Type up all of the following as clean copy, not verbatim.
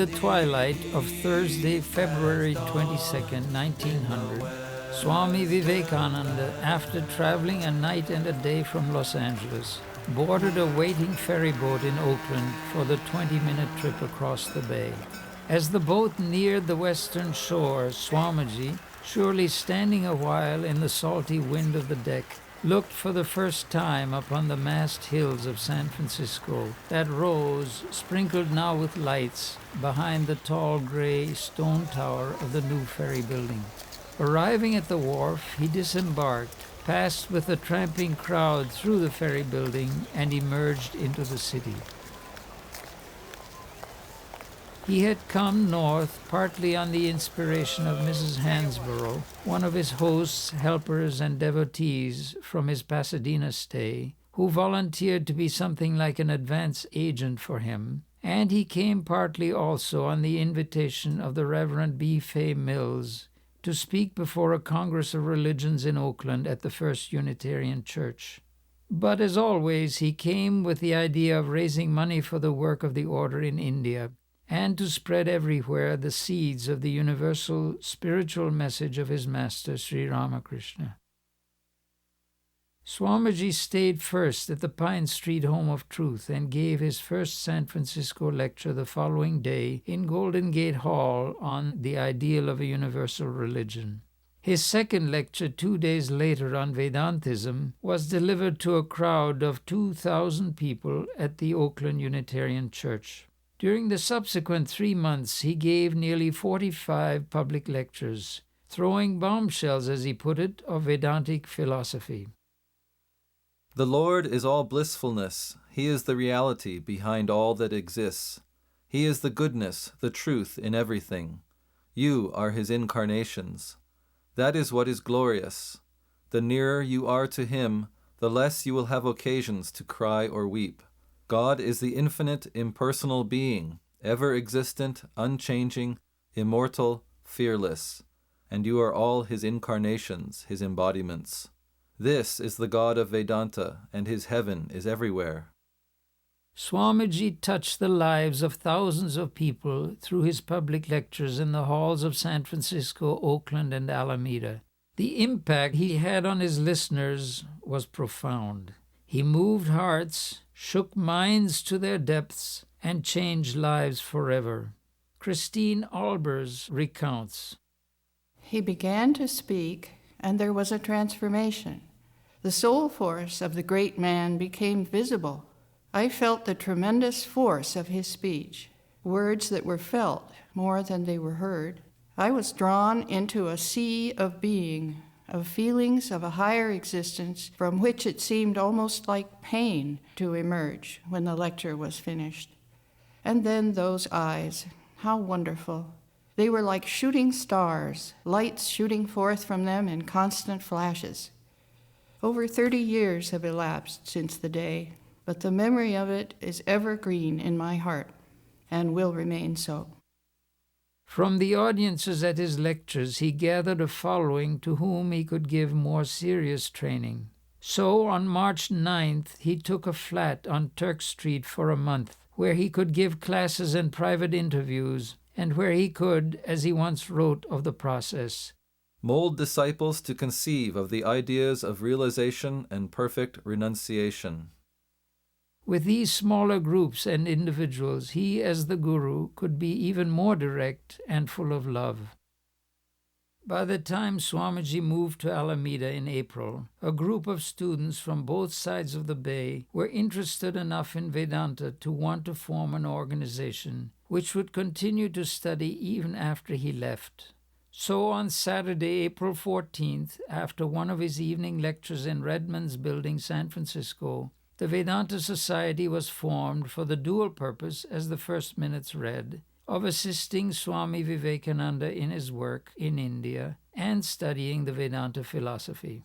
the twilight of Thursday, February 22nd, 1900, Swami Vivekananda, after traveling a night and a day from Los Angeles, boarded a waiting ferry boat in Oakland for the 20-minute trip across the bay. As the boat neared the western shore, Swamiji, surely standing a while in the salty wind of the deck, looked for the first time upon the massed hills of San Francisco that rose, sprinkled now with lights, behind the tall gray stone tower of the new ferry building. Arriving at the wharf, he disembarked, passed with the tramping crowd through the ferry building, and emerged into the city. He had come north partly on the inspiration of Mrs. Hansborough, one of his hosts, helpers, and devotees from his Pasadena stay, who volunteered to be something like an advance agent for him, and he came partly also on the invitation of the Reverend B. Fay Mills to speak before a Congress of Religions in Oakland at the First Unitarian Church. But as always, he came with the idea of raising money for the work of the order in India, and to spread everywhere the seeds of the universal spiritual message of his master, Sri Ramakrishna. Swamiji stayed first at the Pine Street Home of Truth and gave his first San Francisco lecture the following day in Golden Gate Hall on the ideal of a universal religion. His second lecture 2 days later on Vedantism was delivered to a crowd of 2,000 people at the Oakland Unitarian Church. During the subsequent 3 months, he gave nearly 45 public lectures, throwing bombshells, as he put it, of Vedantic philosophy. The Lord is all blissfulness. He is the reality behind all that exists. He is the goodness, the truth in everything. You are his incarnations. That is what is glorious. The nearer you are to him, the less you will have occasions to cry or weep. God is the infinite, impersonal being, ever-existent, unchanging, immortal, fearless, and you are all his incarnations, his embodiments. This is the God of Vedanta, and his heaven is everywhere. Swamiji touched the lives of thousands of people through his public lectures in the halls of San Francisco, Oakland, and Alameda. The impact he had on his listeners was profound. He moved hearts, shook minds to their depths, and changed lives forever. Christine Albers recounts. He began to speak, and there was a transformation. The soul force of the great man became visible. I felt the tremendous force of his speech, words that were felt more than they were heard. I was drawn into a sea of being, of feelings of a higher existence from which it seemed almost like pain to emerge when the lecture was finished. And then those eyes, how wonderful. They were like shooting stars, lights shooting forth from them in constant flashes. Over 30 years have elapsed since the day, but the memory of it is evergreen in my heart and will remain so. From the audiences at his lectures, he gathered a following to whom he could give more serious training. So on March 9th, he took a flat on Turk Street for a month, where he could give classes and private interviews, and where he could, as he once wrote of the process, mold disciples to conceive of the ideas of realization and perfect renunciation. With these smaller groups and individuals, he, as the Guru, could be even more direct and full of love. By the time Swamiji moved to Alameda in April, a group of students from both sides of the bay were interested enough in Vedanta to want to form an organization which would continue to study even after he left. So on Saturday, April 14th, after one of his evening lectures in Redmond's Building, San Francisco, the Vedanta Society was formed for the dual purpose, as the first minutes read, of assisting Swami Vivekananda in his work in India and studying the Vedanta philosophy.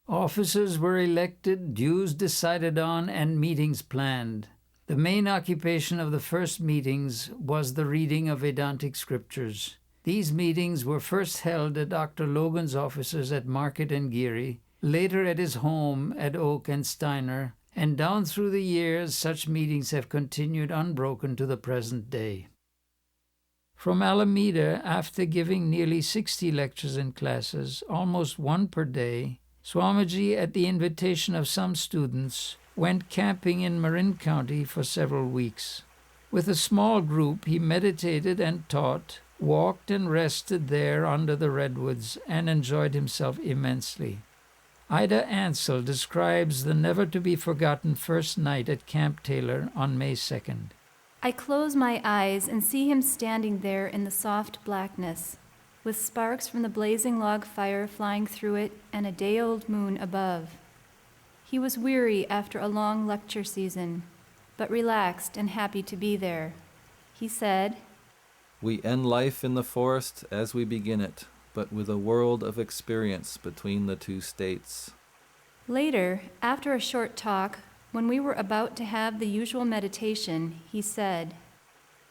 Officers were elected, dues decided on, and meetings planned. The main occupation of the first meetings was the reading of Vedantic scriptures. These meetings were first held at Dr. Logan's offices at Market and Geary, later at his home at Oak and Steiner, And down through the years, such meetings have continued unbroken to the present day. From Alameda, after giving nearly 60 lectures and classes, almost one per day, Swamiji, at the invitation of some students, went camping in Marin County for several weeks. With a small group, he meditated and taught, walked and rested there under the redwoods, and enjoyed himself immensely. Ida Ansel describes the never-to-be-forgotten first night at Camp Taylor on May 2nd. I close my eyes and see him standing there in the soft blackness, with sparks from the blazing log fire flying through it and a day-old moon above. He was weary after a long lecture season, but relaxed and happy to be there. He said, "We end life in the forest as we begin it, but with a world of experience between the two states." Later, after a short talk, when we were about to have the usual meditation, he said,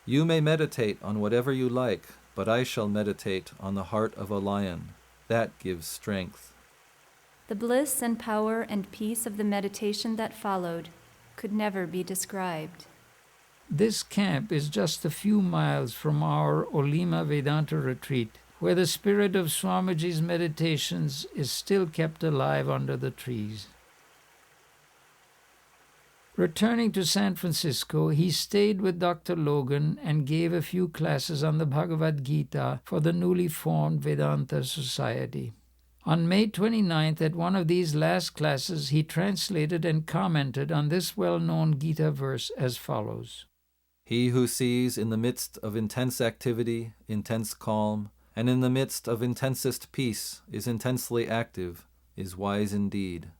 "You may meditate on whatever you like, but I shall meditate on the heart of a lion. That gives strength." The bliss and power and peace of the meditation that followed could never be described. This camp is just a few miles from our Olima Vedanta retreat, where the spirit of Swamiji's meditations is still kept alive under the trees. Returning to San Francisco, he stayed with Dr. Logan and gave a few classes on the Bhagavad Gita for the newly formed Vedanta Society. On May 29th, at one of these last classes, he translated and commented on this well-known Gita verse as follows. "He who sees in the midst of intense activity, intense calm, and in the midst of intensest peace is intensely active, is wise indeed."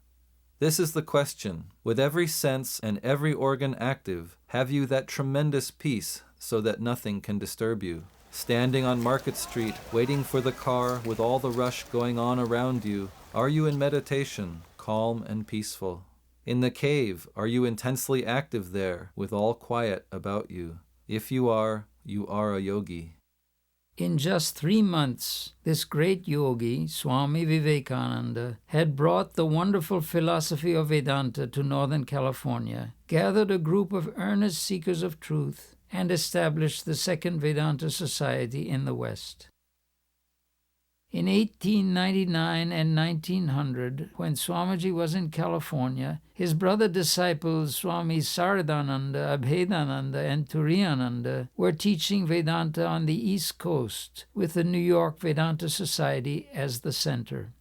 This is the question. With every sense and every organ active, have you that tremendous peace so that nothing can disturb you? Standing on Market Street, waiting for the car with all the rush going on around you, are you in meditation, calm and peaceful? In the cave, are you intensely active there, with all quiet about you? If you are a yogi. In just 3 months, this great yogi, Swami Vivekananda, had brought the wonderful philosophy of Vedanta to Northern California, gathered a group of earnest seekers of truth, and established the Second Vedanta Society in the West. In 1899 and 1900, when Swamiji was in California, his brother disciples Swami Sardananda, Abhedananda, and Turiyananda were teaching Vedanta on the East Coast, with the New York Vedanta Society as the center.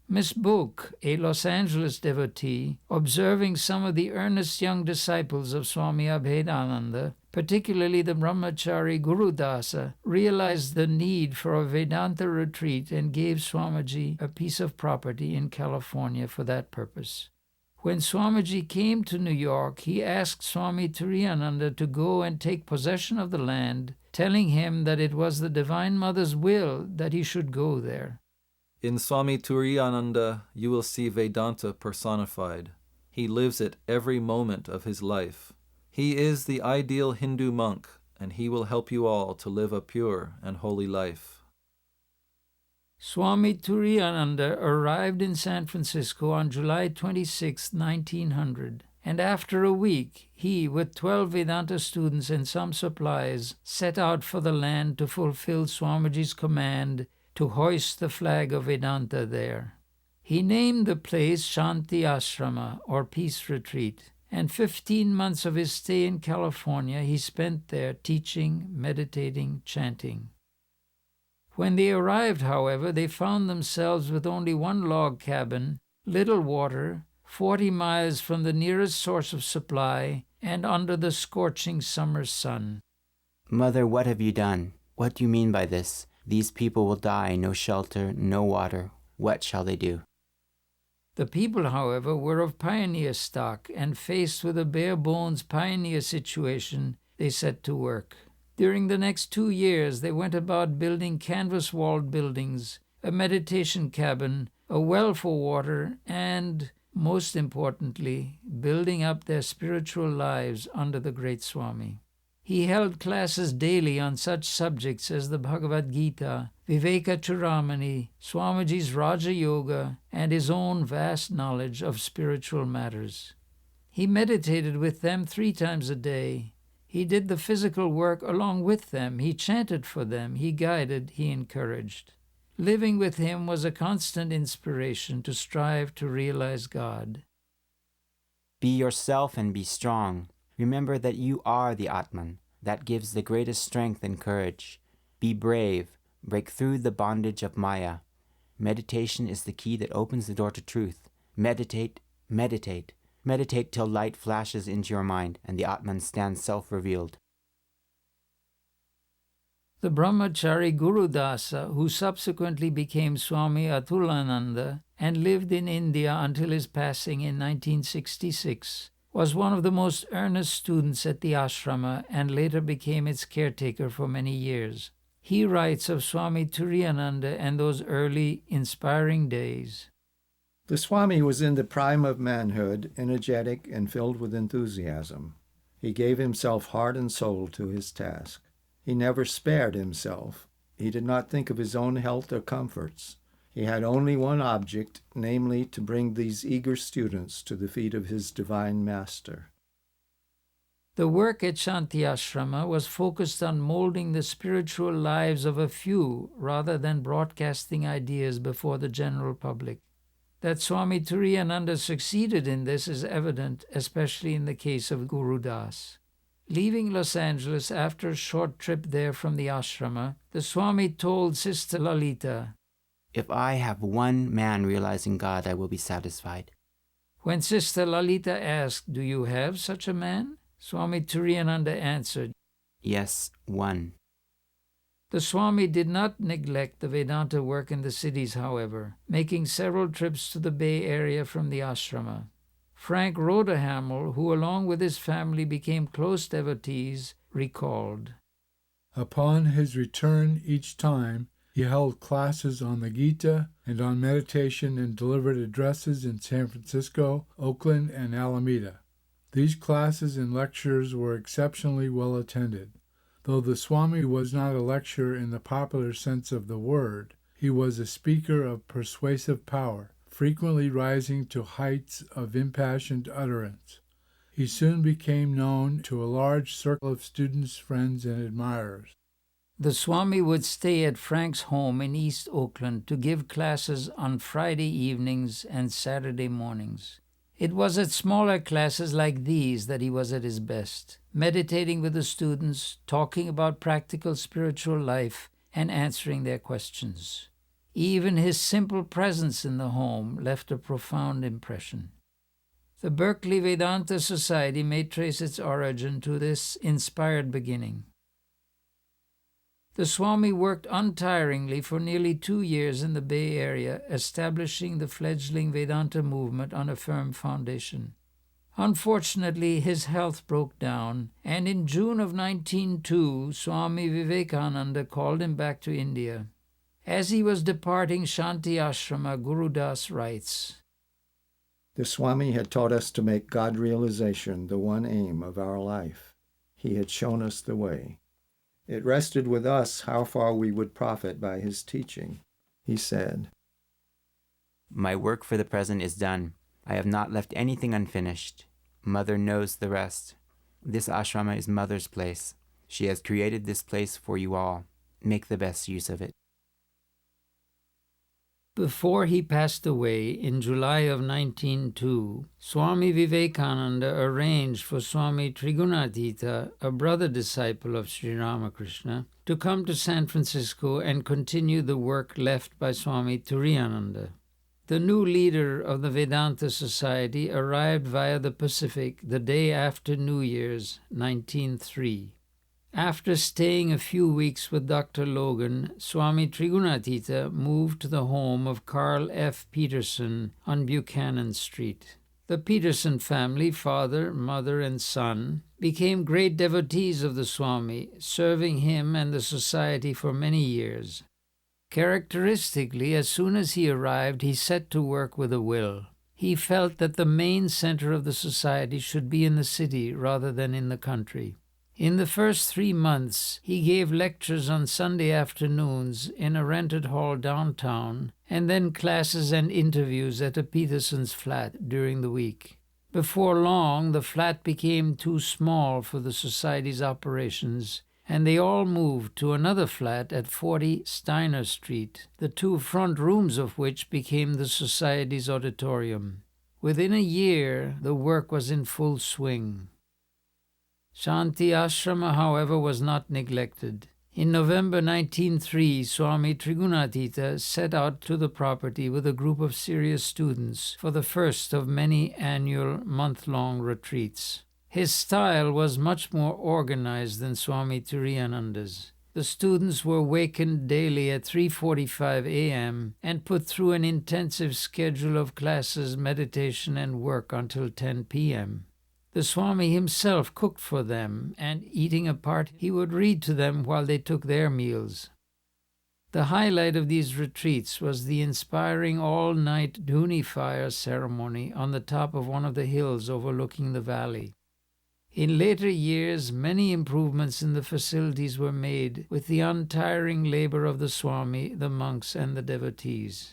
Miss Book, a Los Angeles devotee, observing some of the earnest young disciples of Swami Abhedananda, particularly the brahmachari Gurudasa, realized the need for a Vedanta retreat and gave Swamiji a piece of property in California for that purpose. When Swamiji came to New York, he asked Swami Turiyananda to go and take possession of the land, telling him that it was the Divine Mother's will that he should go there. In Swami Turiyananda, you will see Vedanta personified. He lives it every moment of his life. He is the ideal Hindu monk, and he will help you all to live a pure and holy life. Swami Turiyananda arrived in San Francisco on July 26, 1900, and after a week, he, with 12 Vedanta students and some supplies, set out for the land to fulfill Swamiji's command to hoist the flag of Vedanta there. He named the place Shanti Ashram, or Peace Retreat, and 15 months of his stay in California he spent there teaching, meditating, chanting. When they arrived, however, they found themselves with only one log cabin, little water, 40 miles from the nearest source of supply, and under the scorching summer sun. "Mother, what have you done? What do you mean by this? These people will die, no shelter, no water. What shall they do?" The people, however, were of pioneer stock, and faced with a bare-bones pioneer situation, they set to work. During the next 2 years, they went about building canvas-walled buildings, a meditation cabin, a well for water, and, most importantly, building up their spiritual lives under the great Swami. He held classes daily on such subjects as the Bhagavad Gita, Viveka Churamani, Swamiji's Raja Yoga, and his own vast knowledge of spiritual matters. He meditated with them 3 times a day. He did the physical work along with them. He chanted for them. He guided. He encouraged. Living with him was a constant inspiration to strive to realize God. Be yourself and be strong. Remember that you are the Atman. That gives the greatest strength and courage. Be brave. Break through the bondage of Maya. Meditation is the key that opens the door to truth. Meditate, meditate. Meditate till light flashes into your mind and the Atman stands self-revealed. The brahmachari Guru Dasa, who subsequently became Swami Atulananda and lived in India until his passing in 1966, was one of the most earnest students at the ashrama and later became its caretaker for many years. He writes of Swami Turiyananda and those early, inspiring days. The Swami was in the prime of manhood, energetic and filled with enthusiasm. He gave himself heart and soul to his task. He never spared himself. He did not think of his own health or comforts. He had only one object, namely to bring these eager students to the feet of his divine master. The work at Shanti Ashram was focused on molding the spiritual lives of a few rather than broadcasting ideas before the general public. That Swami Turiyananda succeeded in this is evident, especially in the case of Guru Das. Leaving Los Angeles after a short trip there from the ashrama, the Swami told Sister Lalita, If I have one man realizing God, I will be satisfied. When Sister Lalita asked, Do you have such a man? Swami Turiyananda answered, Yes, one. The Swami did not neglect the Vedanta work in the cities, however, making several trips to the Bay Area from the ashrama. Frank Rodehamel, who along with his family became close devotees, recalled, Upon his return each time, he held classes on the Gita and on meditation and delivered addresses in San Francisco, Oakland, and Alameda. These classes and lectures were exceptionally well attended. Though the Swami was not a lecturer in the popular sense of the word, he was a speaker of persuasive power, frequently rising to heights of impassioned utterance. He soon became known to a large circle of students, friends, and admirers. The Swami would stay at Frank's home in East Oakland to give classes on Friday evenings and Saturday mornings. It was at smaller classes like these that he was at his best, meditating with the students, talking about practical spiritual life, and answering their questions. Even his simple presence in the home left a profound impression. The Berkeley Vedanta Society may trace its origin to this inspired beginning. The Swami worked untiringly for nearly 2 years in the Bay Area, establishing the fledgling Vedanta movement on a firm foundation. Unfortunately, his health broke down, and in June of 1902, Swami Vivekananda called him back to India. As he was departing Shanti Ashram, Guru Das writes, The Swami had taught us to make God realization the one aim of our life. He had shown us the way. It rested with us how far we would profit by his teaching. He said, My work for the present is done. I have not left anything unfinished. Mother knows the rest. This ashrama is Mother's place. She has created this place for you all. Make the best use of it. Before he passed away in July of 1902, Swami Vivekananda arranged for Swami Trigunatita, a brother disciple of Shri Ramakrishna, to come to San Francisco and continue the work left by Swami Turiyananda. The new leader of the Vedanta Society arrived via the Pacific the day after New Year's, 1903. After staying a few weeks with Dr. Logan, Swami Trigunatita moved to the home of Carl F. Peterson on Buchanan Street. The Peterson family, father, mother, and son, became great devotees of the Swami, serving him and the society for many years. Characteristically, as soon as he arrived, he set to work with a will. He felt that the main center of the society should be in the city rather than in the country. In the first 3 months, he gave lectures on Sunday afternoons in a rented hall downtown, and then classes and interviews at a Peterson's flat during the week. Before long, the flat became too small for the Society's operations, and they all moved to another flat at 40 Steiner Street, the 2 front rooms of which became the Society's auditorium. Within a year, the work was in full swing. Shanti Ashram, however, was not neglected. In November 1903, Swami Trigunatita set out to the property with a group of serious students for the first of many annual month-long retreats. His style was much more organized than Swami Tiriyananda's. The students were wakened daily at 3:45 a.m. and put through an intensive schedule of classes, meditation, and work until 10 p.m. The Swami himself cooked for them, and eating apart, he would read to them while they took their meals. The highlight of these retreats was the inspiring all-night Dhuni fire ceremony on the top of one of the hills overlooking the valley. In later years, many improvements in the facilities were made with the untiring labor of the Swami, the monks, and the devotees.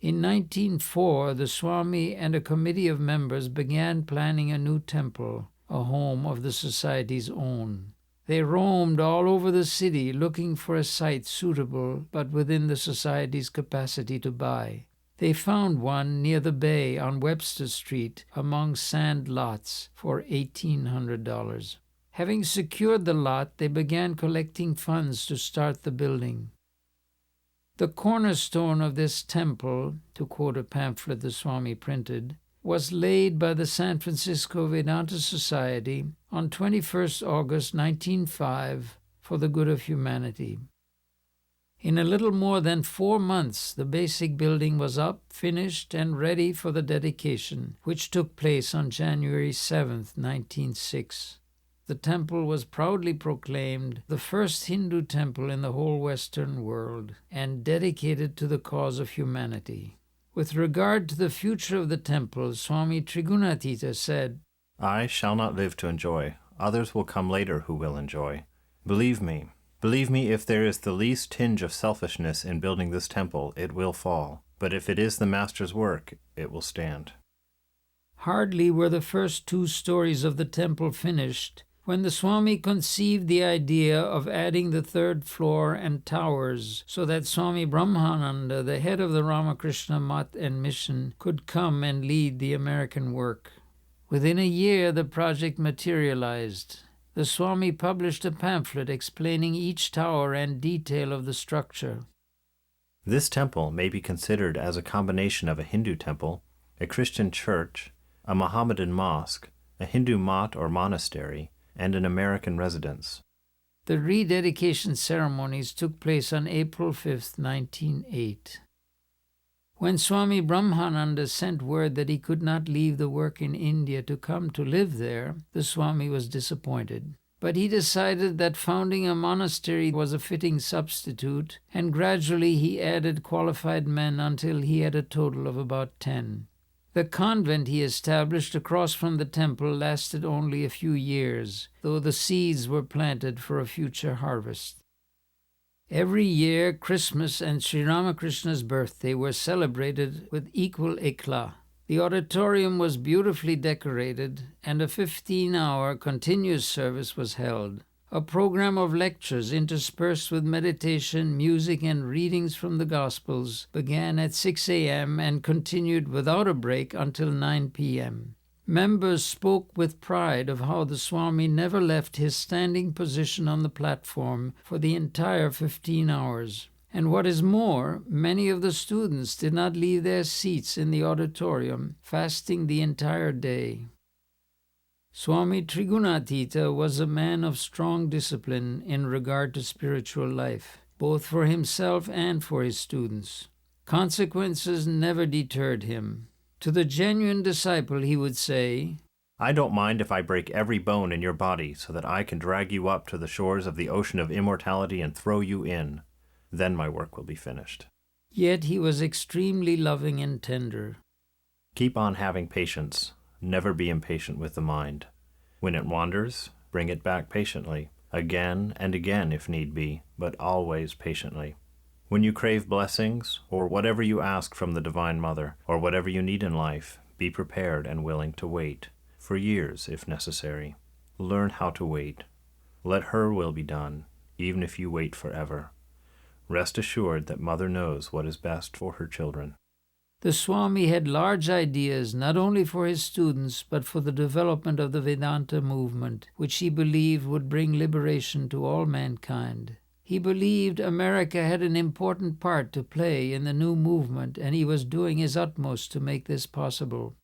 In 1904, the Swami and a committee of members began planning a new temple, a home of the Society's own. They roamed all over the city looking for a site suitable but within the Society's capacity to buy. They found one near the bay on Webster Street among sand lots for $1,800. Having secured the lot, they began collecting funds to start the building. The cornerstone of this temple, to quote a pamphlet the Swami printed, was laid by the San Francisco Vedanta Society on 21st August 1905 for the good of humanity. In a little more than 4 months, the basic building was up, finished, and ready for the dedication, which took place on January 7, 1906. The temple was proudly proclaimed the first Hindu temple in the whole Western world and dedicated to the cause of humanity. With regard to the future of the temple, Swami Trigunatita said, "I shall not live to enjoy. Others will come later who will enjoy. Believe me, if there is the least tinge of selfishness in building this temple, it will fall. But if it is the Master's work, it will stand." Hardly were the first 2 stories of the temple finished when the Swami conceived the idea of adding the 3rd floor and towers so that Swami Prabhavananda, the head of the Ramakrishna Math and Mission, could come and lead the American work. Within a year, the project materialized. The Swami published a pamphlet explaining each tower and detail of the structure. This temple may be considered as a combination of a Hindu temple, a Christian church, a Mohammedan mosque, a Hindu math or monastery, and an American residence. The rededication ceremonies took place on April 5, 1908. When Swami Prabhavananda sent word that he could not leave the work in India to come to live there, the Swami was disappointed. But he decided that founding a monastery was a fitting substitute, and gradually he added qualified men until he had a total of about 10. The convent he established across from the temple lasted only a few years, though the seeds were planted for a future harvest. Every year, Christmas and Sri Ramakrishna's birthday were celebrated with equal éclat. The auditorium was beautifully decorated, and a 15-hour continuous service was held. A program of lectures interspersed with meditation, music, and readings from the Gospels began at 6 a.m. and continued without a break until 9 p.m. Members spoke with pride of how the Swami never left his standing position on the platform for the entire 15 hours. And what is more, many of the students did not leave their seats in the auditorium, fasting the entire day. Swami Trigunatita was a man of strong discipline in regard to spiritual life, both for himself and for his students. Consequences never deterred him. To the genuine disciple he would say, "I don't mind if I break every bone in your body so that I can drag you up to the shores of the ocean of immortality and throw you in. Then my work will be finished." Yet he was extremely loving and tender. Keep on having patience. Never be impatient with the mind. When it wanders, bring it back patiently, again and again if need be, but always patiently. When you crave blessings, or whatever you ask from the Divine Mother, or whatever you need in life, Be prepared and willing to wait, for years if necessary. Learn how to wait. Let her will be done, even if you wait forever. Rest assured that Mother knows what is best for her children. The Swami had large ideas not only for his students but for the development of the Vedanta movement, which he believed would bring liberation to all mankind. He believed America had an important part to play in the new movement, and he was doing his utmost to make this possible.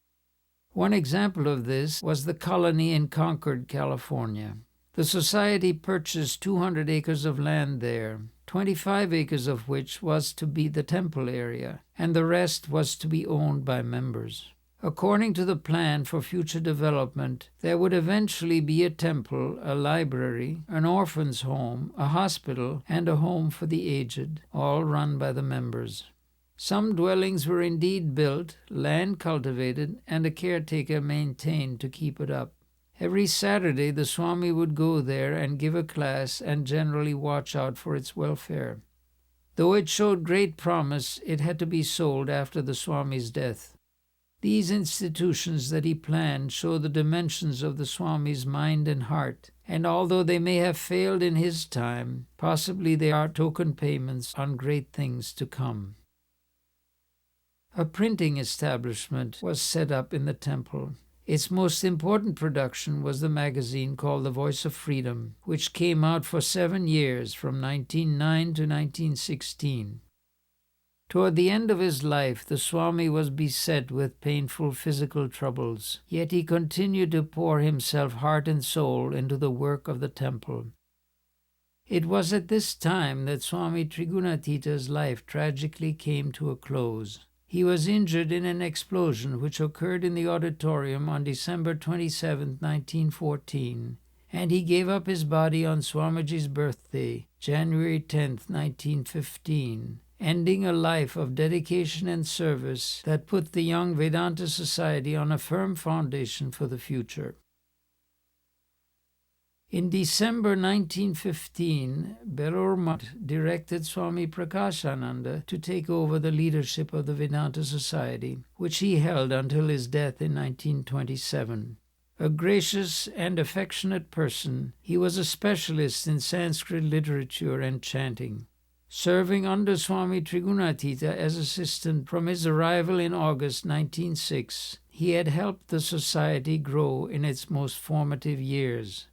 One example of this was the colony in Concord, California. The Society purchased 200 acres of land there, 25 acres of which was to be the temple area, and the rest was to be owned by members. According to the plan for future development, there would eventually be a temple, a library, an orphan's home, a hospital, and a home for the aged, all run by the members. Some dwellings were indeed built, land cultivated, and a caretaker maintained to keep it up. Every Saturday the Swami would go there and give a class and generally watch out for its welfare. Though it showed great promise, it had to be sold after the Swami's death. These institutions that he planned show the dimensions of the Swami's mind and heart, and although they may have failed in his time, possibly they are token payments on great things to come. A printing establishment was set up in the temple. Its most important production was the magazine called The Voice of Freedom, which came out for 7 years, from 1909 to 1916. Toward the end of his life, the Swami was beset with painful physical troubles, yet he continued to pour himself heart and soul into the work of the temple. It was at this time that Swami Trigunatita's life tragically came to a close. He was injured in an explosion which occurred in the auditorium on December 27, 1914, and he gave up his body on Swamiji's birthday, January 10, 1915, ending a life of dedication and service that put the young Vedanta Society on a firm foundation for the future. In December 1915, Belur Math directed Swami Prakasananda to take over the leadership of the Vedanta Society, which he held until his death in 1927. A gracious and affectionate person, he was a specialist in Sanskrit literature and chanting. Serving under Swami Trigunatita as assistant from his arrival in August 1906, he had helped the society grow in its most formative years.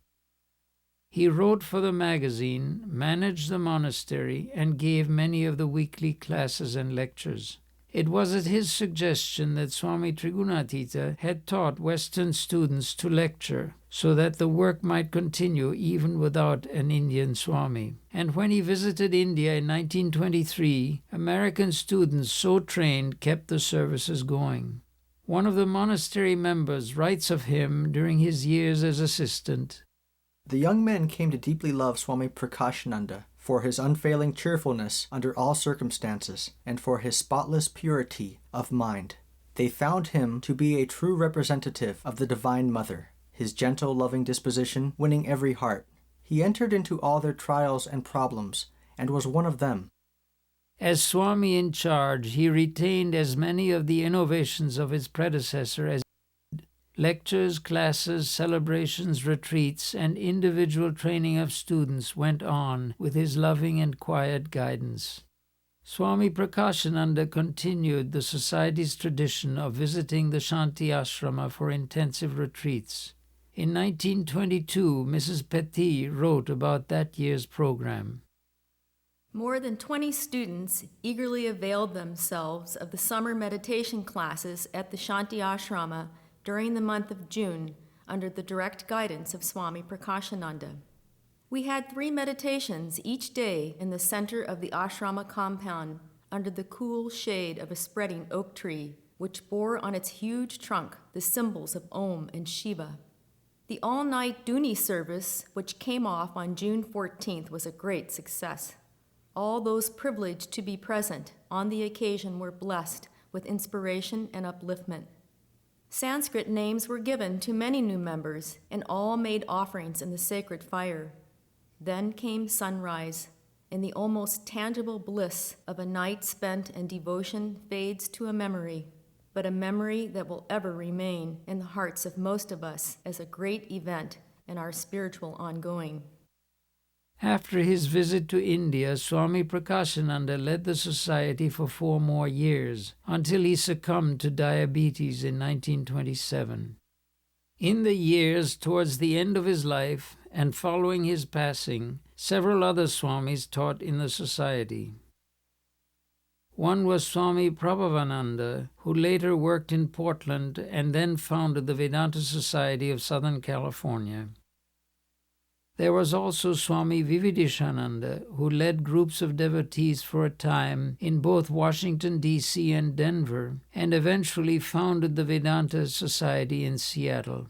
He wrote for the magazine, managed the monastery, and gave many of the weekly classes and lectures. It was at his suggestion that Swami Trigunatita had taught Western students to lecture, so that the work might continue even without an Indian Swami. And when he visited India in 1923, American students so trained kept the services going. One of the monastery members writes of him during his years as assistant, "The young men came to deeply love Swami Prakasananda for his unfailing cheerfulness under all circumstances and for his spotless purity of mind. They found him to be a true representative of the Divine Mother, his gentle, loving disposition winning every heart. He entered into all their trials and problems and was one of them." As Swami in charge, he retained as many of the innovations of his predecessor as lectures, classes, celebrations, retreats, and individual training of students went on with his loving and quiet guidance. Swami Prakasananda continued the Society's tradition of visiting the Shanti Ashram for intensive retreats. In 1922, Mrs. Petit wrote about that year's program. More than 20 students eagerly availed themselves of the summer meditation classes at the Shanti Ashram during the month of June, under the direct guidance of Swami Prakasananda. We had 3 meditations each day in the center of the ashrama compound, under the cool shade of a spreading oak tree, which bore on its huge trunk the symbols of Om and Shiva. The all-night Duni service, which came off on June 14th, was a great success. All those privileged to be present on the occasion were blessed with inspiration and upliftment. Sanskrit names were given to many new members, and all made offerings in the sacred fire. Then came sunrise, and the almost tangible bliss of a night spent in devotion fades to a memory. but a memory that will ever remain in the hearts of most of us as a great event in our spiritual ongoing. After his visit to India, Swami Prakasananda led the society for 4 more years, until he succumbed to diabetes in 1927. In the years towards the end of his life and following his passing, several other Swamis taught in the society. One was Swami Prabhavananda, who later worked in Portland and then founded the Vedanta Society of Southern California. There was also Swami Vivekananda, who led groups of devotees for a time in both Washington, D.C. and Denver, and eventually founded the Vedanta Society in Seattle.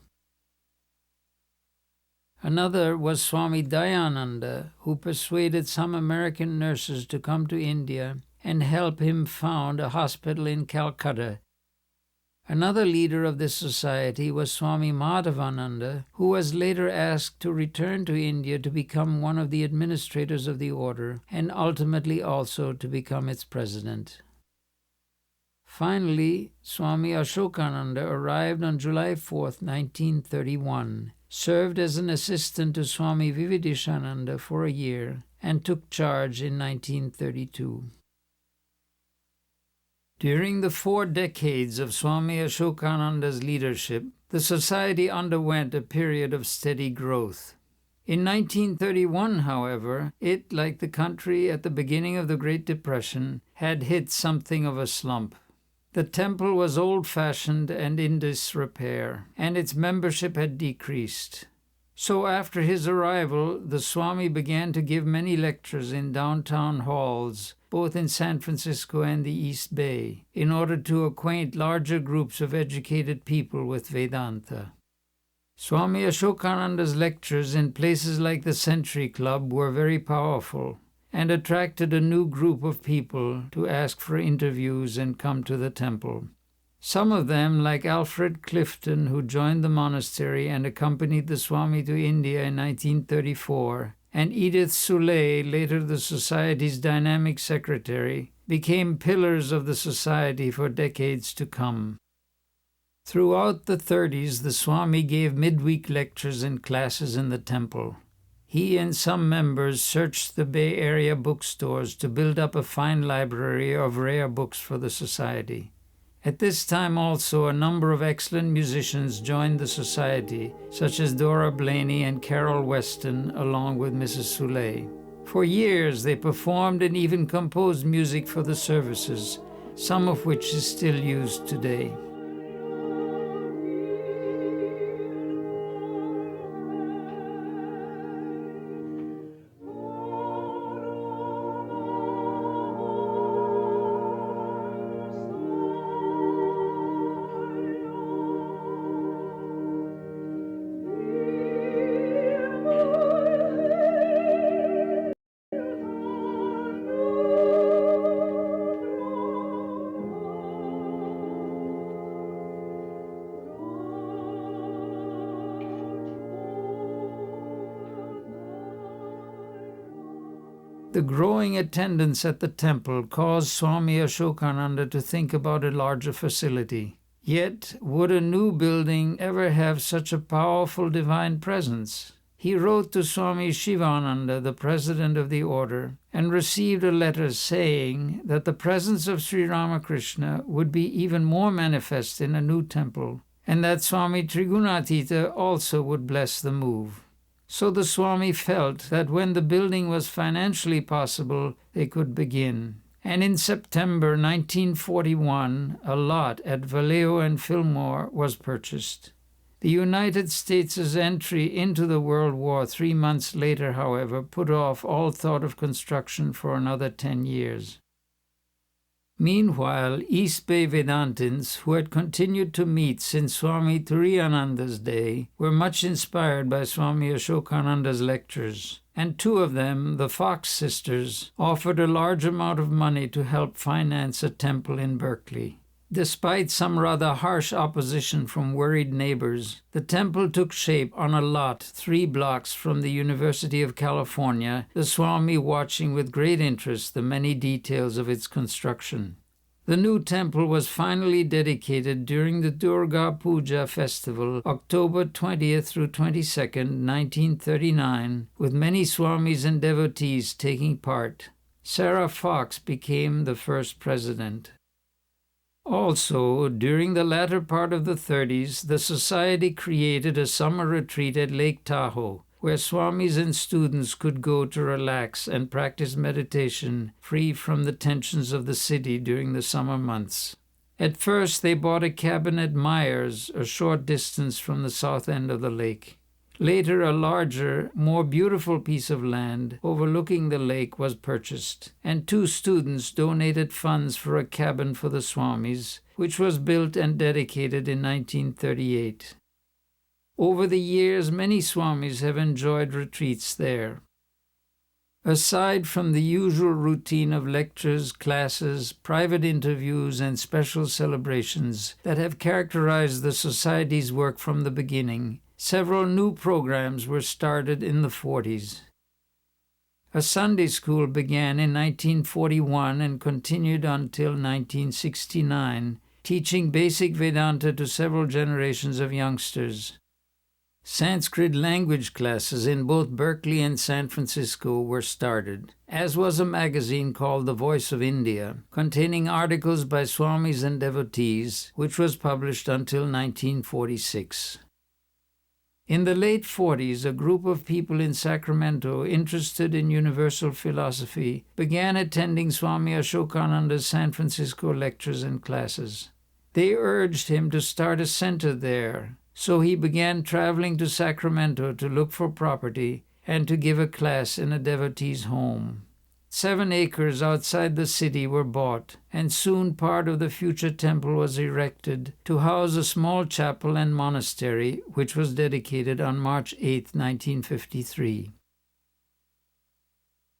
Another was Swami Dayananda, who persuaded some American nurses to come to India and help him found a hospital in Calcutta. Another leader of this society was Swami Madhavananda, who was later asked to return to India to become one of the administrators of the order and ultimately also to become its president. Finally, Swami Ashokananda arrived on July 4, 1931, served as an assistant to Swami Vivekananda for a year, and took charge in 1932. During the 4 decades of Swami Ashokananda's leadership, the society underwent a period of steady growth. In 1931, however, it, like the country at the beginning of the Great Depression, had hit something of a slump. The temple was old-fashioned and in disrepair, and its membership had decreased. So after his arrival, the Swami began to give many lectures in downtown halls, both in San Francisco and the East Bay, in order to acquaint larger groups of educated people with Vedanta. Swami Ashokananda's lectures in places like the Century Club were very powerful and attracted a new group of people to ask for interviews and come to the temple. Some of them, like Alfred Clifton, who joined the monastery and accompanied the Swami to India in 1934, and Edith Soule, later the Society's dynamic secretary, became pillars of the Society for decades to come. Throughout the 30s, the Swami gave midweek lectures and classes in the temple. He and some members searched the Bay Area bookstores to build up a fine library of rare books for the Society. At this time also, a number of excellent musicians joined the society, such as Dora Blaney and Carol Weston, along with Mrs. Soule. For years, they performed and even composed music for the services, some of which is still used today. The growing attendance at the temple caused Swami Ashokananda to think about a larger facility. Yet, would a new building ever have such a powerful divine presence? He wrote to Swami Shivananda, the president of the order, and received a letter saying that the presence of Sri Ramakrishna would be even more manifest in a new temple, and that Swami Trigunatita also would bless the move. So the Swami felt that when the building was financially possible, they could begin. And in September 1941, a lot at Vallejo and Fillmore was purchased. The United States' entry into the World War 3 months later, however, put off all thought of construction for another 10 years. Meanwhile, East Bay Vedantins, who had continued to meet since Swami Turiyananda's day, were much inspired by Swami Ashokananda's lectures, and 2 of them, the Fox sisters, offered a large amount of money to help finance a temple in Berkeley. Despite some rather harsh opposition from worried neighbors, the temple took shape on a lot 3 blocks from the University of California, the Swami watching with great interest the many details of its construction. The new temple was finally dedicated during the Durga Puja festival, October 20th through 22nd, 1939, with many Swamis and devotees taking part. Sarah Fox became the first president. Also, during the latter part of the 30s, the Society created a summer retreat at Lake Tahoe, where Swamis and students could go to relax and practice meditation free from the tensions of the city during the summer months. At first, they bought a cabin at Myers, a short distance from the south end of the lake. Later, a larger, more beautiful piece of land overlooking the lake was purchased, and 2 students donated funds for a cabin for the Swamis, which was built and dedicated in 1938. Over the years, many Swamis have enjoyed retreats there. Aside from the usual routine of lectures, classes, private interviews, and special celebrations that have characterized the Society's work from the beginning, several new programs were started in the 40s. A Sunday school began in 1941 and continued until 1969, teaching basic Vedanta to several generations of youngsters. Sanskrit language classes in both Berkeley and San Francisco were started, as was a magazine called The Voice of India, containing articles by Swamis and devotees, which was published until 1946. In the late 40s, a group of people in Sacramento interested in universal philosophy began attending Swami Ashokananda's San Francisco lectures and classes. They urged him to start a center there, so he began traveling to Sacramento to look for property and to give a class in a devotee's home. 7 acres outside the city were bought, and soon part of the future temple was erected to house a small chapel and monastery, which was dedicated on March 8, 1953.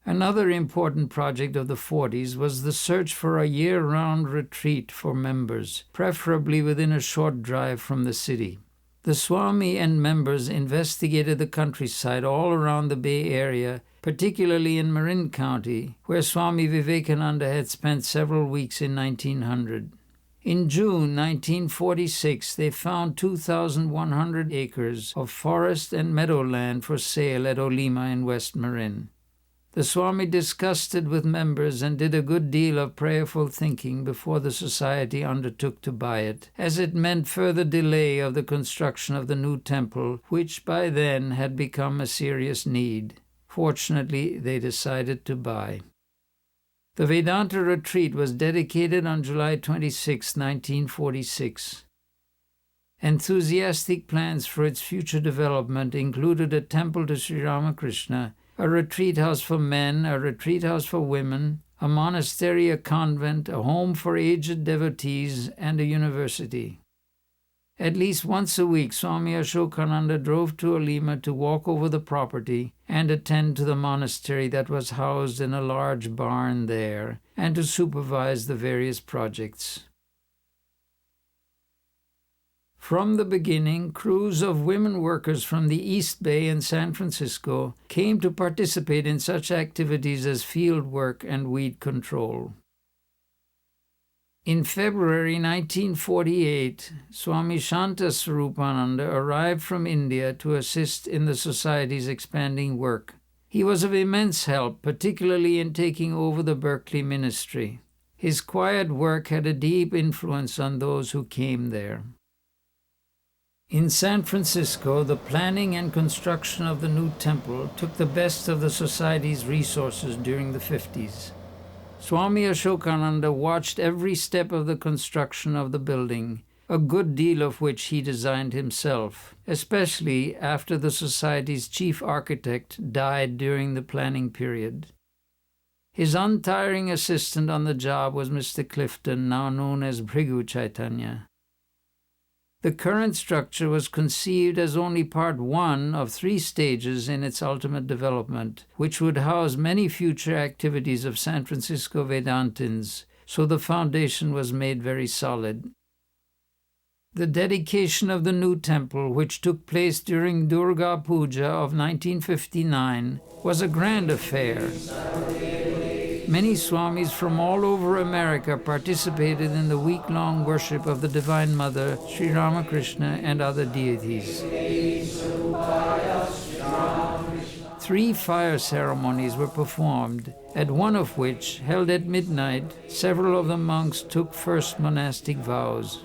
Another important project of the 40s was the search for a year-round retreat for members, preferably within a short drive from the city. The Swami and members investigated the countryside all around the Bay Area, particularly in Marin County, where Swami Vivekananda had spent several weeks in 1900. In June 1946, they found 2,100 acres of forest and meadowland for sale at Olima in West Marin. The Swami discussed it with members and did a good deal of prayerful thinking before the Society undertook to buy it, as it meant further delay of the construction of the new temple, which by then had become a serious need. Fortunately, they decided to buy. The Vedanta retreat was dedicated on July 26, 1946. Enthusiastic plans for its future development included a temple to Sri Ramakrishna, a retreat house for men, a retreat house for women, a monastery, a convent, a home for aged devotees, and a university. At least once a week, Swami Ashokananda drove to Olima to walk over the property and attend to the monastery that was housed in a large barn there, and to supervise the various projects. From the beginning, crews of women workers from the East Bay and San Francisco came to participate in such activities as field work and weed control. In February 1948, Swami Shanta Swarupananda arrived from India to assist in the Society's expanding work. He was of immense help, particularly in taking over the Berkeley ministry. His quiet work had a deep influence on those who came there. In San Francisco, the planning and construction of the new temple took the best of the Society's resources during the 50s. Swami Ashokananda watched every step of the construction of the building, a good deal of which he designed himself, especially after the Society's chief architect died during the planning period. His untiring assistant on the job was Mr. Clifton, now known as Bhrigu Chaitanya. The current structure was conceived as only part 1 of 3 stages in its ultimate development, which would house many future activities of San Francisco Vedantins, so the foundation was made very solid. The dedication of the new temple, which took place during Durga Puja of 1959, was a grand affair. Many Swamis from all over America participated in the week-long worship of the Divine Mother, Sri Ramakrishna, and other deities. 3 fire ceremonies were performed, at one of which, held at midnight, several of the monks took first monastic vows.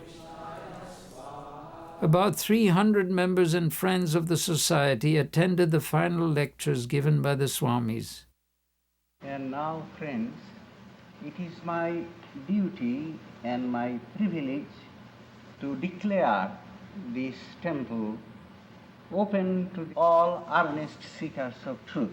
About 300 members and friends of the society attended the final lectures given by the Swamis. And now, friends, it is my duty and my privilege to declare this temple open to all earnest seekers of truth.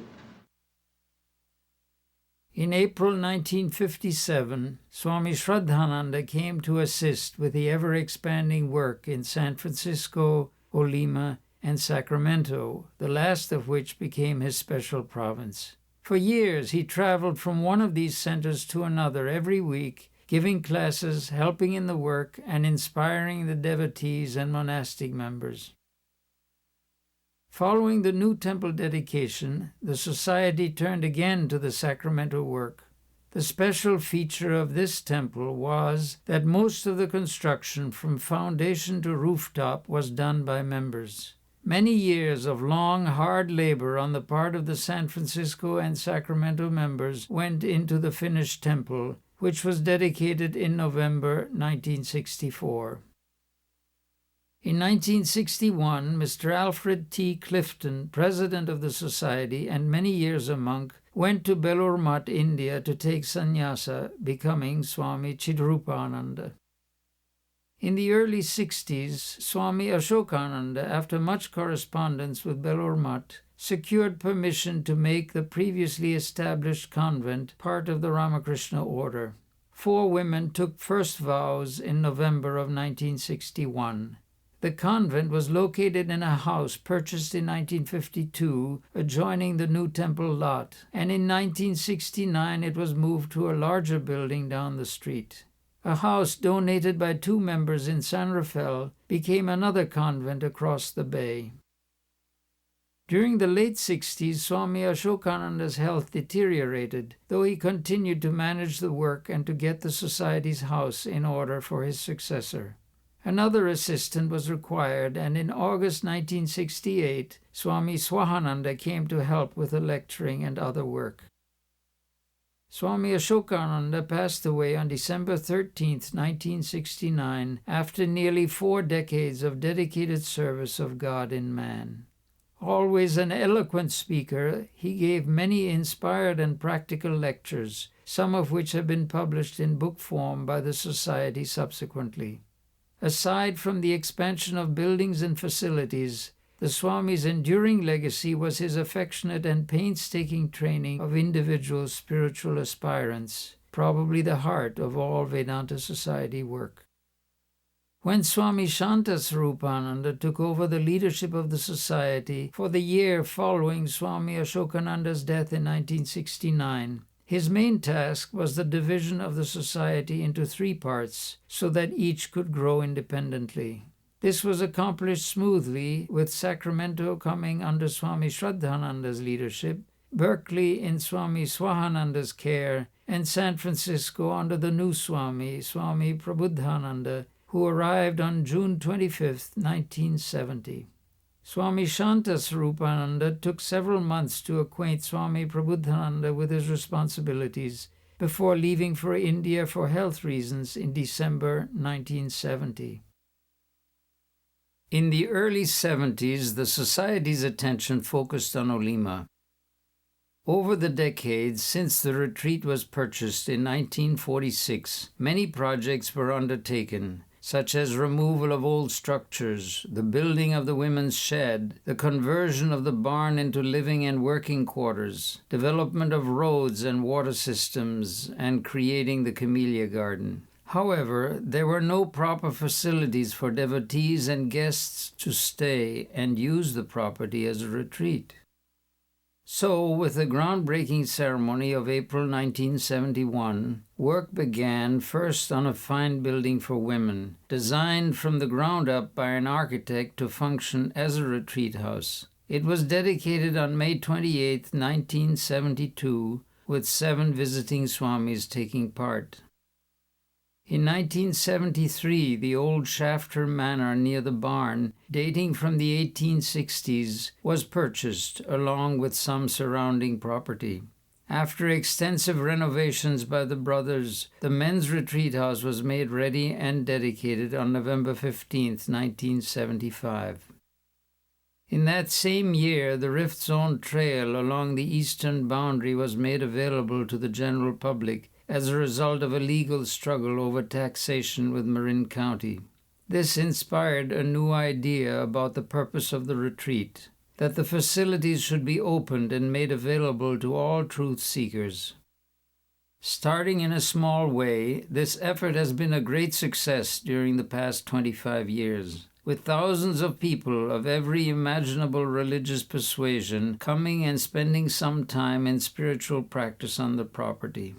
In April 1957, Swami Shraddhananda came to assist with the ever-expanding work in San Francisco, Olima, and Sacramento, the last of which became his special province. For years, he traveled from one of these centers to another every week, giving classes, helping in the work, and inspiring the devotees and monastic members. Following the new temple dedication, the society turned again to the Sacramento work. The special feature of this temple was that most of the construction from foundation to rooftop was done by members. Many years of long, hard labor on the part of the San Francisco and Sacramento members went into the finished temple, which was dedicated in November 1964. In 1961, Mr. Alfred T. Clifton, president of the society and many years a monk, went to Belur Math, India to take sannyasa, becoming Swami Chidrupananda. In the early 60s, Swami Ashokananda, after much correspondence with Belur Math, secured permission to make the previously established convent part of the Ramakrishna order. 4 women took first vows in November of 1961. The convent was located in a house purchased in 1952 adjoining the new temple lot, and in 1969 it was moved to a larger building down the street. A house donated by 2 members in San Rafael became another convent across the bay. During the late 60s, Swami Ashokananda's health deteriorated, though he continued to manage the work and to get the society's house in order for his successor. Another assistant was required, and in August 1968, Swami Swahananda came to help with the lecturing and other work. Swami Ashokananda passed away on December 13, 1969, after nearly 4 decades of dedicated service of God in man. Always an eloquent speaker, he gave many inspired and practical lectures, some of which have been published in book form by the Society subsequently. Aside from the expansion of buildings and facilities, the Swami's enduring legacy was his affectionate and painstaking training of individual spiritual aspirants, probably the heart of all Vedanta Society work. When Swami Shantasvarupananda took over the leadership of the Society for the year following Swami Ashokananda's death in 1969, his main task was the division of the Society into 3 parts so that each could grow independently. This was accomplished smoothly, with Sacramento coming under Swami Shraddhananda's leadership, Berkeley in Swami Swahananda's care, and San Francisco under the new Swami, Swami Prabhavananda, who arrived on June 25, 1970. Swami Shantasvarupananda took several months to acquaint Swami Prabhavananda with his responsibilities before leaving for India for health reasons in December 1970. In the early 70s, the Society's attention focused on Olima. Over the decades since the retreat was purchased in 1946, many projects were undertaken, such as removal of old structures, the building of the women's shed, the conversion of the barn into living and working quarters, development of roads and water systems, and creating the Camellia Garden. However, there were no proper facilities for devotees and guests to stay and use the property as a retreat. So, with the groundbreaking ceremony of April 1971, work began first on a fine building for women, designed from the ground up by an architect to function as a retreat house. It was dedicated on May 28, 1972, with 7 visiting Swamis taking part. In 1973, the old Shafter Manor near the barn, dating from the 1860s, was purchased, along with some surrounding property. After extensive renovations by the brothers, the men's retreat house was made ready and dedicated on November 15, 1975. In that same year, the Rift Zone Trail along the eastern boundary was made available to the general public as a result of a legal struggle over taxation with Marin County. This inspired a new idea about the purpose of the retreat, that the facilities should be opened and made available to all truth seekers. Starting in a small way, this effort has been a great success during the past 25 years, with thousands of people of every imaginable religious persuasion coming and spending some time in spiritual practice on the property.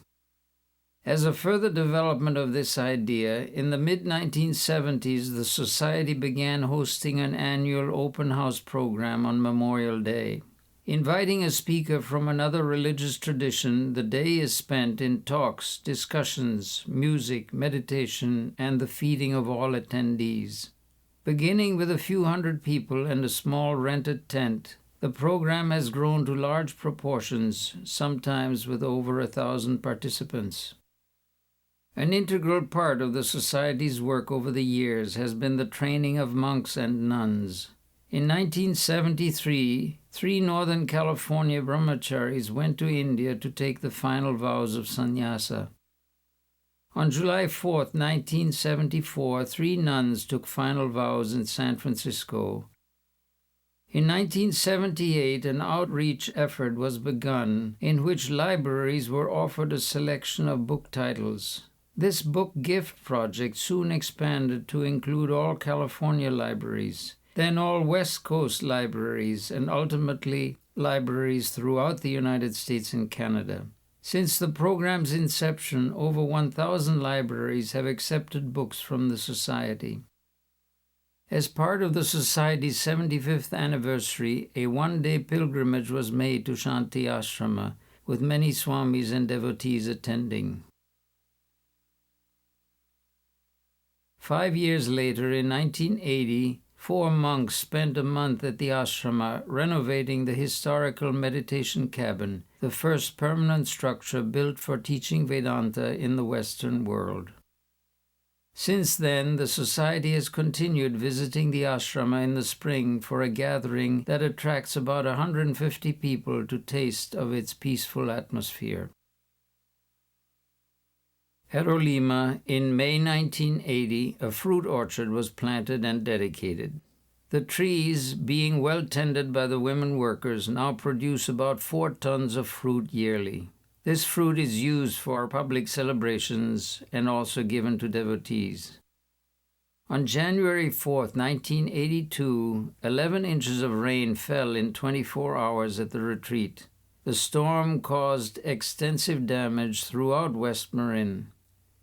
As a further development of this idea, in the mid-1970s, the Society began hosting an annual open house program on Memorial Day. Inviting a speaker from another religious tradition, the day is spent in talks, discussions, music, meditation, and the feeding of all attendees. Beginning with a few hundred people and a small rented tent, the program has grown to large proportions, sometimes with over 1,000 participants. An integral part of the Society's work over the years has been the training of monks and nuns. In 1973, 3 Northern California brahmacharis went to India to take the final vows of sannyasa. On July 4, 1974, 3 nuns took final vows in San Francisco. In 1978, an outreach effort was begun in which libraries were offered a selection of book titles. This book gift project soon expanded to include all California libraries, then all West Coast libraries, and ultimately libraries throughout the United States and Canada. Since the program's inception, over 1,000 libraries have accepted books from the Society. As part of the Society's 75th anniversary, a one-day pilgrimage was made to Shanti Ashram, with many Swamis and devotees attending. 5 years later, in 1980, 4 monks spent a month at the ashrama renovating the historical meditation cabin, the first permanent structure built for teaching Vedanta in the Western world. Since then, the Society has continued visiting the ashrama in the spring for a gathering that attracts about 150 people to taste of its peaceful atmosphere. At Olima, in May 1980, a fruit orchard was planted and dedicated. The trees, being well tended by the women workers, now produce about 4 tons of fruit yearly. This fruit is used for public celebrations and also given to devotees. On January 4, 1982, 11 inches of rain fell in 24 hours at the retreat. The storm caused extensive damage throughout West Marin.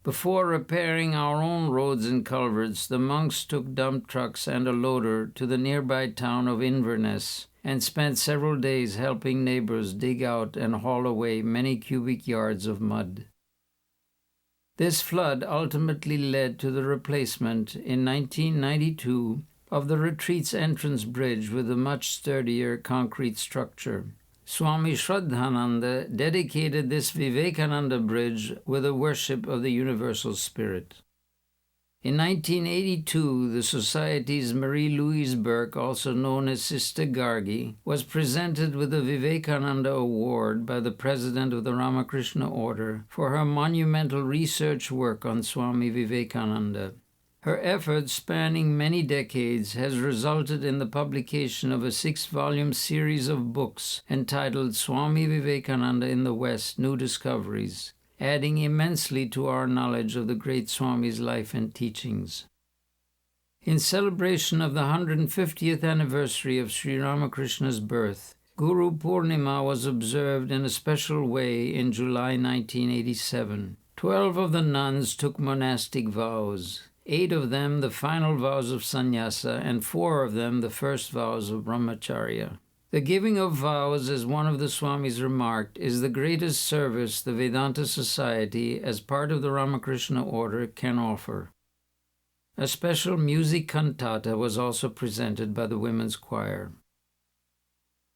Before repairing our own roads and culverts, the monks took dump trucks and a loader to the nearby town of Inverness and spent several days helping neighbors dig out and haul away many cubic yards of mud. This flood ultimately led to the replacement in 1992 of the retreat's entrance bridge with a much sturdier concrete structure. Swami Shraddhananda dedicated this Vivekananda bridge with a worship of the Universal Spirit. In 1982, the Society's Marie-Louise Burke, also known as Sister Gargi, was presented with the Vivekananda Award by the President of the Ramakrishna Order for her monumental research work on Swami Vivekananda. Her efforts, spanning many decades, has resulted in the publication of a 6-volume series of books entitled Swami Vivekananda in the West, New Discoveries, adding immensely to our knowledge of the great Swami's life and teachings. In celebration of the 150th anniversary of Sri Ramakrishna's birth, Guru Purnima was observed in a special way in July 1987. 12 of the nuns took monastic vows. 8 of them the final vows of sannyasa, and 4 of them the first vows of brahmacharya. The giving of vows, as one of the Swamis remarked, is the greatest service the Vedanta Society, as part of the Ramakrishna order, can offer. A special music cantata was also presented by the women's choir.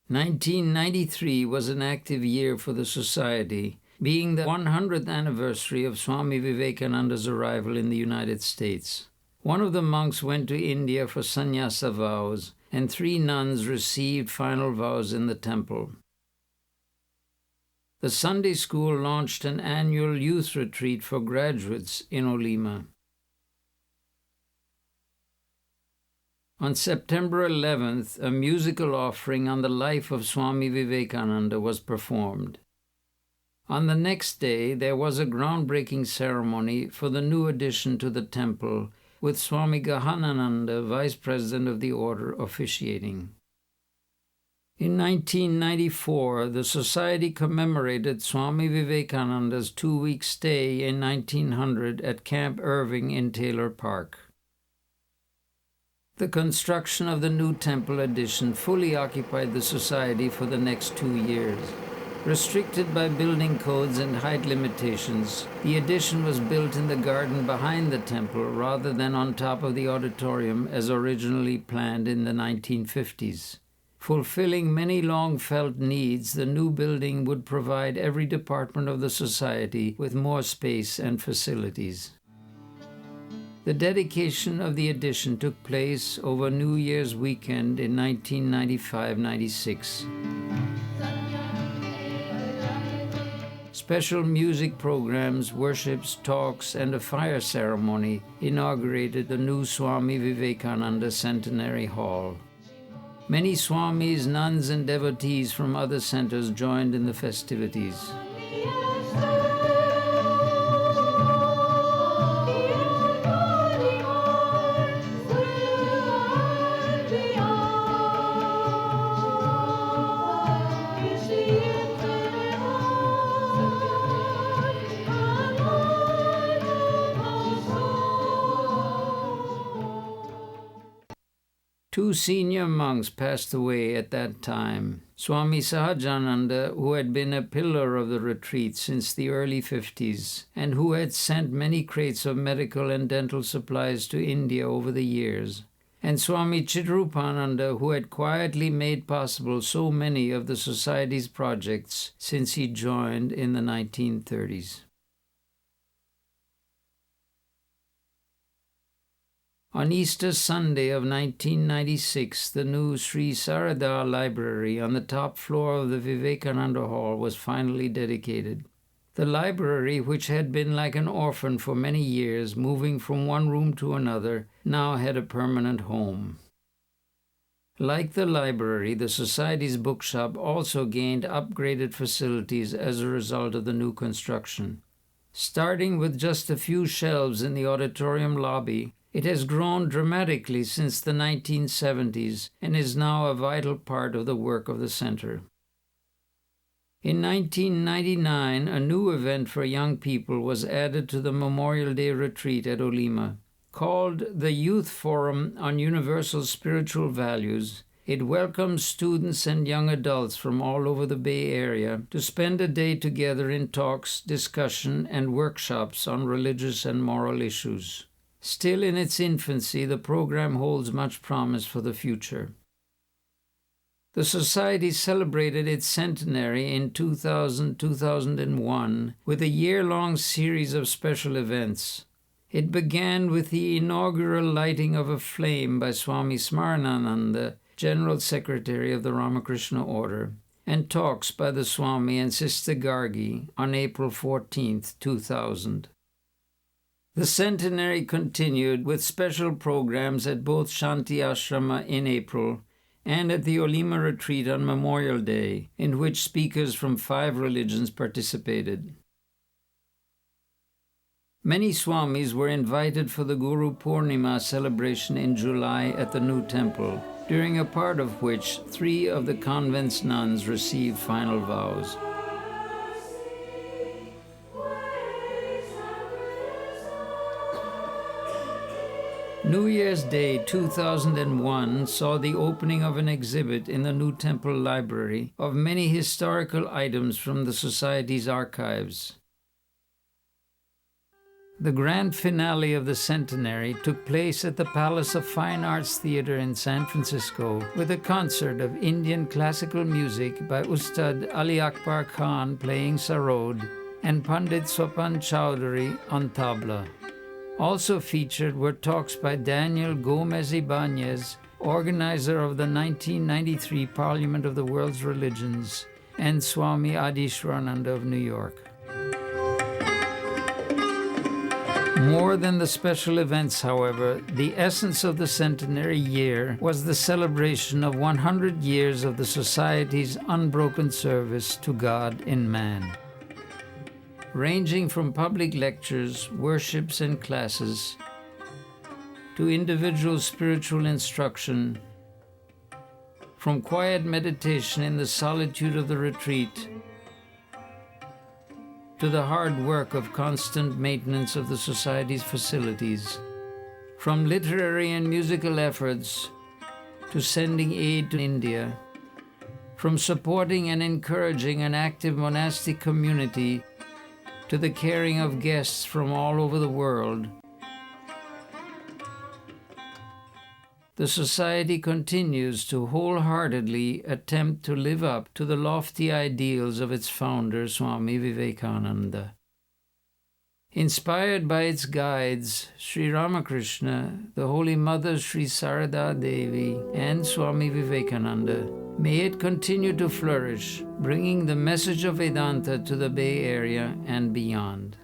1993 was an active year for the Society, being the 100th anniversary of Swami Vivekananda's arrival in the United States. One of the monks went to India for sannyasa vows, and 3 nuns received final vows in the temple. The Sunday school launched an annual youth retreat for graduates in Olima. On September 11th, a musical offering on the life of Swami Vivekananda was performed. On the next day, there was a groundbreaking ceremony for the new addition to the temple, with Swami Gahanananda, Vice President of the Order, officiating. In 1994, the Society commemorated Swami Vivekananda's 2-week stay in 1900 at Camp Irving in Taylor Park. The construction of the new temple addition fully occupied the Society for the next 2 years. Restricted by building codes and height limitations, the addition was built in the garden behind the temple rather than on top of the auditorium as originally planned in the 1950s. Fulfilling many long-felt needs, the new building would provide every department of the Society with more space and facilities. The dedication of the addition took place over New Year's weekend in 1995-96. Special music programs, worships, talks, and a fire ceremony inaugurated the new Swami Vivekananda Centenary Hall. Many Swamis, nuns, and devotees from other centers joined in the festivities. Two senior monks passed away at that time. Swami Sahajananda, who had been a pillar of the retreat since the early 50s, and who had sent many crates of medical and dental supplies to India over the years, and Swami Chidrupananda, who had quietly made possible so many of the Society's projects since he joined in the 1930s. On Easter Sunday of 1996, the new Shri Sardar library on the top floor of the Vivekananda Hall was finally dedicated. The library, which had been like an orphan for many years, moving from one room to another, now had a permanent home. Like the library, the Society's bookshop also gained upgraded facilities as a result of the new construction. Starting with just a few shelves in the auditorium lobby, it has grown dramatically since the 1970s and is now a vital part of the work of the center. In 1999, a new event for young people was added to the Memorial Day retreat at Olima. Called the Youth Forum on Universal Spiritual Values, it welcomes students and young adults from all over the Bay Area to spend a day together in talks, discussion, and workshops on religious and moral issues. Still in its infancy, the program holds much promise for the future. The Society celebrated its centenary in 2000-2001 with a year-long series of special events. It began with the inaugural lighting of a flame by Swami Smaranananda, General Secretary of the Ramakrishna Order, and talks by the Swami and Sister Gargi on April 14, 2000. The centenary continued with special programs at both Shanti Ashram in April and at the Olima retreat on Memorial Day, in which speakers from 5 religions participated. Many Swamis were invited for the Guru Purnima celebration in July at the new temple, during a part of which 3 of the convent's nuns received final vows. New Year's Day 2001 saw the opening of an exhibit in the new temple library of many historical items from the Society's archives. The grand finale of the Centenary took place at the Palace of Fine Arts Theatre in San Francisco with a concert of Indian classical music by Ustad Ali Akbar Khan playing sarod and Pandit Swapan Chowdhury on tabla. Also featured were talks by Daniel Gomez Ibanez, organizer of the 1993 Parliament of the World's Religions, and Swami Adishwarananda of New York. More than the special events, however, the essence of the centenary year was the celebration of 100 years of the Society's unbroken service to God in man. Ranging from public lectures, worships, and classes, to individual spiritual instruction, from quiet meditation in the solitude of the retreat, to the hard work of constant maintenance of the Society's facilities, from literary and musical efforts to sending aid to India, from supporting and encouraging an active monastic community to the caring of guests from all over the world. The Society continues to wholeheartedly attempt to live up to the lofty ideals of its founder, Swami Vivekananda. Inspired by its guides, Shri Ramakrishna, the Holy Mother Shri Sardar Devi, and Swami Vivekananda, may it continue to flourish, bringing the message of Vedanta to the Bay Area and beyond.